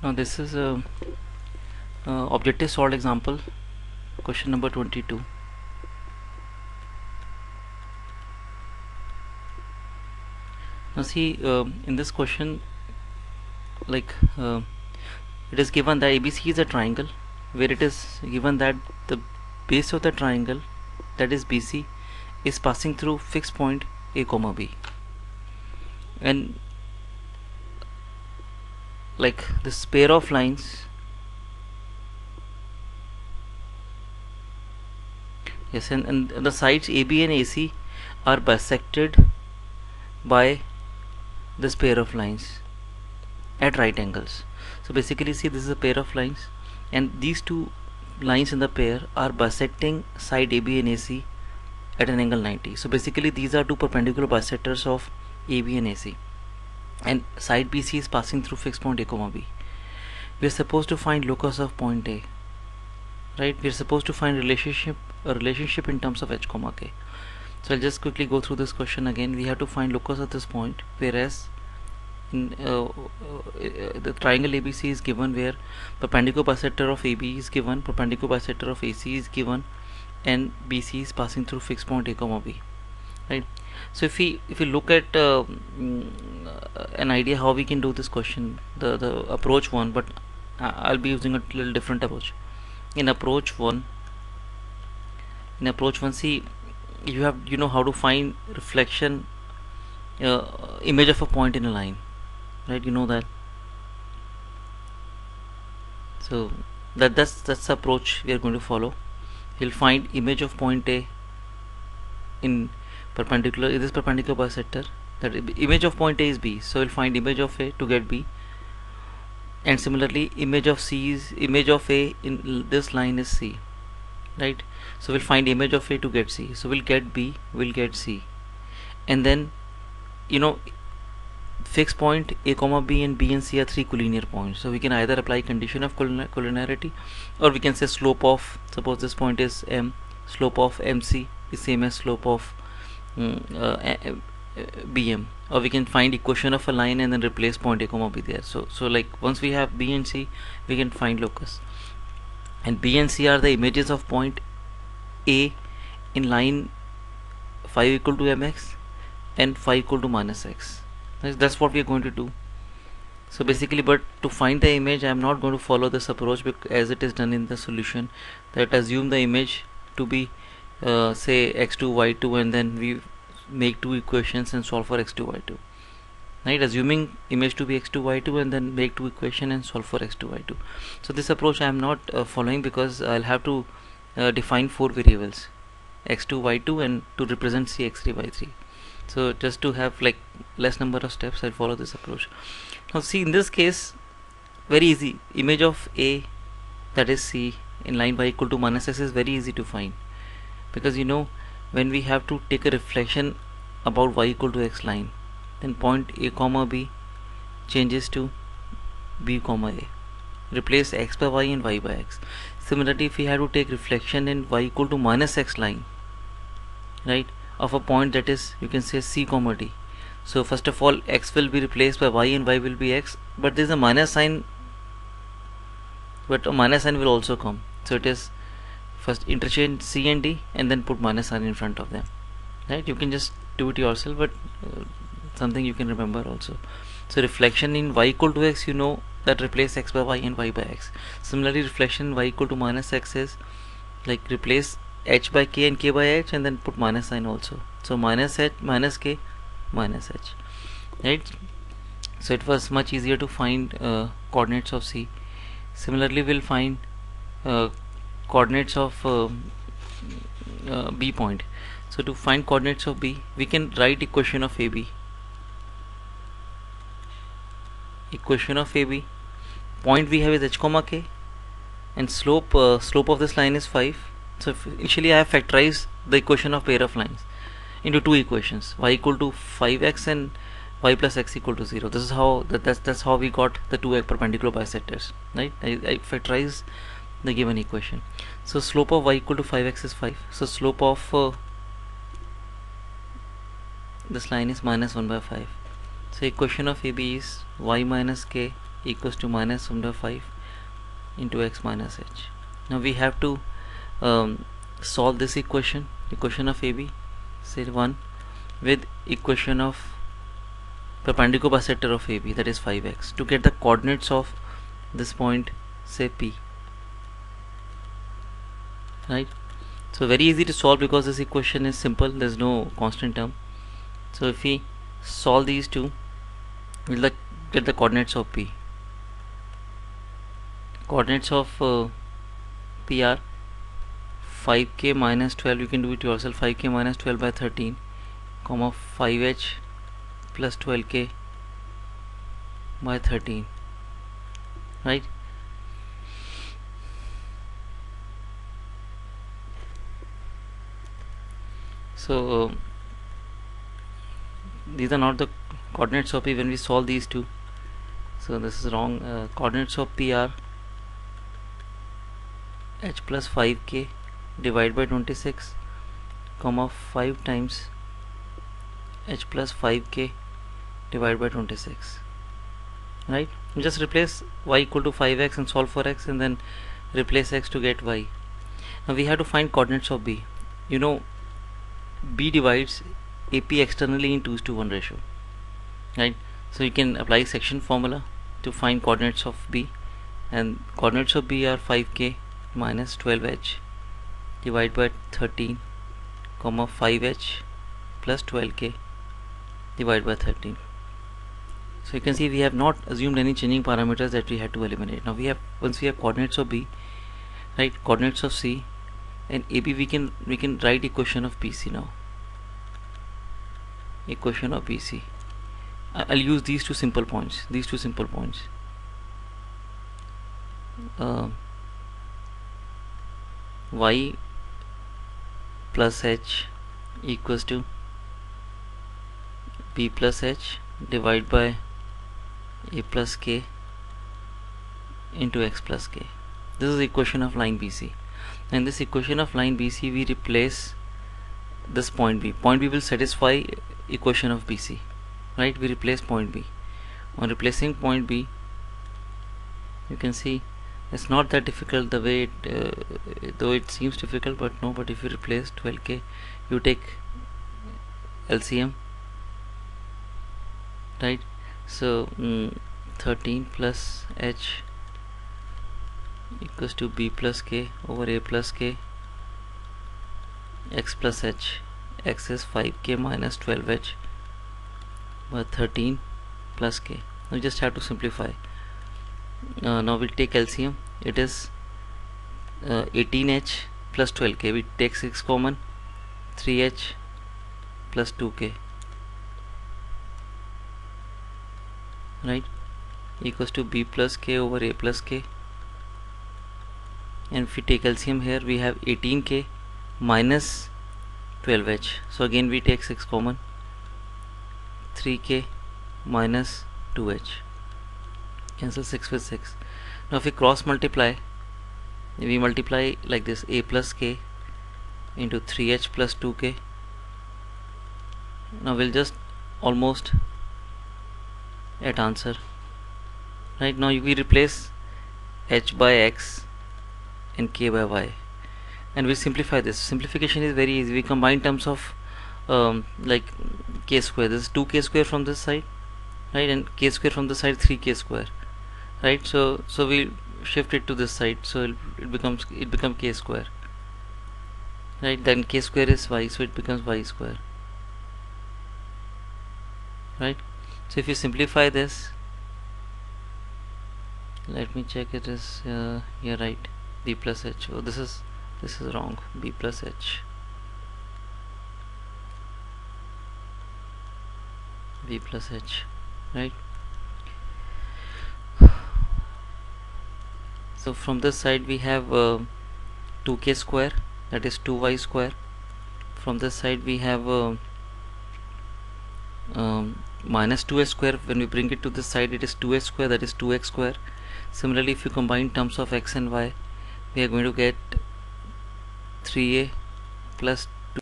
Now this is a objective solved example, question number 22. Now see, in this question, like it is given that ABC is a triangle, where it is given that the base of the triangle, that is BC, is passing through fixed point A comma B, and like this pair of lines, yes, and the sides AB and AC are bisected by this pair of lines at right angles. So basically, see, this is a pair of lines, and these two lines in the pair are bisecting side AB and AC at an angle 90. So basically, these are two perpendicular bisectors of AB and AC, and side BC is passing through fixed point A comma B. We are supposed to find locus of point A, right? We are supposed to find a relationship in terms of H comma K. So I'll just quickly go through this question again. We have to find locus at this point, whereas in the triangle ABC is given, where perpendicular bisector of AB is given, perpendicular bisector of AC is given, and BC is passing through fixed point A comma B, right? So if we look at an idea how we can do this question, the approach one, but I'll be using a little different approach. In approach one, see, you know how to find reflection image of a point in a line, right? You know that. So that's the approach we are going to follow. We'll find image of point A in perpendicular, it is perpendicular bisector. That image of point A is B, so we'll find image of A to get B, and similarly image of A in this line is C, right? So we'll find image of A to get C, so we'll get B, we'll get C, and then fixed point A comma B and B and C are three collinear points, so we can either apply condition of collinearity, or we can say slope of, suppose this point is M, slope of MC is same as slope of BM, or we can find equation of a line and then replace point A comma B there. So like once we have B and C, we can find locus, and B and C are the images of point A in line phi equal to mx and phi equal to minus x. That's what we are going to do. So basically, but to find the image, I am not going to follow this approach as it is done in the solution, that assume the image to be say x2 y2, and then we make two equations and solve for x2 y2, right? Assuming image to be x2 y2 and then make two equations and solve for x2 y2. So this approach I am not following, because I'll have to define four variables, x2 y2, and to represent c x3 y3. So just to have like less number of steps, I'll follow this approach. Now see, in this case, very easy. Image of A, that is C, in line y equal to minus x is very easy to find, because when we have to take a reflection about y equal to x line, then point A comma B changes to B comma A. Replace x by y and y by x. Similarly, if we have to take reflection in y equal to minus x line, right, of a point that is, you can say, C comma D. So first of all, x will be replaced by y and y will be x, but there is a minus sign, but a minus sign will also come. So it is first interchange C and D and then put minus sign in front of them, right? You can just do it yourself, but something you can remember also. So reflection in y equal to x, that replace x by y and y by x. Similarly, reflection y equal to minus x is like replace h by k and k by h, and then put minus sign also. So minus h minus k minus h, right? So it was much easier to find coordinates of C. Similarly, we'll find coordinates of B point. So to find coordinates of B, we can write equation of AB. Equation of AB, point we have is h comma k, and slope of this line is 5. So initially I have factorized the equation of pair of lines into two equations, y equal to 5x and y plus x equal to 0. This is how that's how we got the two perpendicular bisectors, right? I factorize the given equation. So slope of y equal to 5x is 5. So slope of this line is minus 1 by 5. So equation of AB is y minus k equals to minus under 5 into x minus h. Now we have to solve this equation of AB, say 1, with equation of perpendicular bisector of AB, that is 5x, to get the coordinates of this point, say P. Right? So very easy to solve because this equation is simple, there's no constant term. So if we solve these two, we'll get the coordinates of P. Coordinates of P are 5k minus 12, you can do it yourself, 5k minus 12 by 13, comma 5h plus 12k by 13, right? So these are not the coordinates of P when we solve these two, so this is wrong. Coordinates of P are h plus 5k divided by 26, comma 5 times h plus 5k divided by 26, right? Just replace y equal to 5x and solve for x, and then replace x to get y. Now we have to find coordinates of B. You know, B divides AP externally in 2:1 ratio, right? So you can apply section formula to find coordinates of B, and coordinates of B are 5k minus 12h divided by 13, comma 5h plus 12k divided by 13. So you can see we have not assumed any changing parameters that we had to eliminate. Now once we have coordinates of B, right, coordinates of C and AB, we can write equation of BC now. Equation of BC. I'll use these two simple points. Y plus h equals to B plus h divided by A plus k into x plus k. This is the equation of line BC. And this equation of line BC, we replace this point B. Point B will satisfy equation of BC, right? We replace point B. On replacing point B, you can see it's not that difficult the way it, though it seems difficult, but no. But if you replace 12k, you take LCM, right? So 13 plus h equals to B plus k over A plus k x plus h. X is 5k minus 12h by 13 plus k. Now you just have to simplify. Now we'll take LCM. It is 18h plus 12k. We take 6 common, 3h plus 2k, right, equals to B plus k over A plus k. And if we take LCM here, we have 18k minus 12h. So again we take 6 common, 3k minus 2h, cancel 6 with 6. Now if we cross multiply, we multiply like this: A plus k into 3h plus 2k. Now we'll just almost at answer. Right now we replace h by x and k by y, and we simplify this. Simplification is very easy. We combine terms of like k square. This is 2k square from this side, right, and k square from this side, 3k square, right? So we shift it to this side, so it becomes k square, right? Then k square is y, so it becomes y square, right? So if you simplify this, let me check, it is yeah, right, B plus h. Oh, this is wrong. B plus h, B plus h, right? So from this side we have 2k square, that is 2y square. From this side we have minus 2h square. When we bring it to this side, it is 2h square, that is 2x square. Similarly, if you combine terms of x and y, we are going to get 3a plus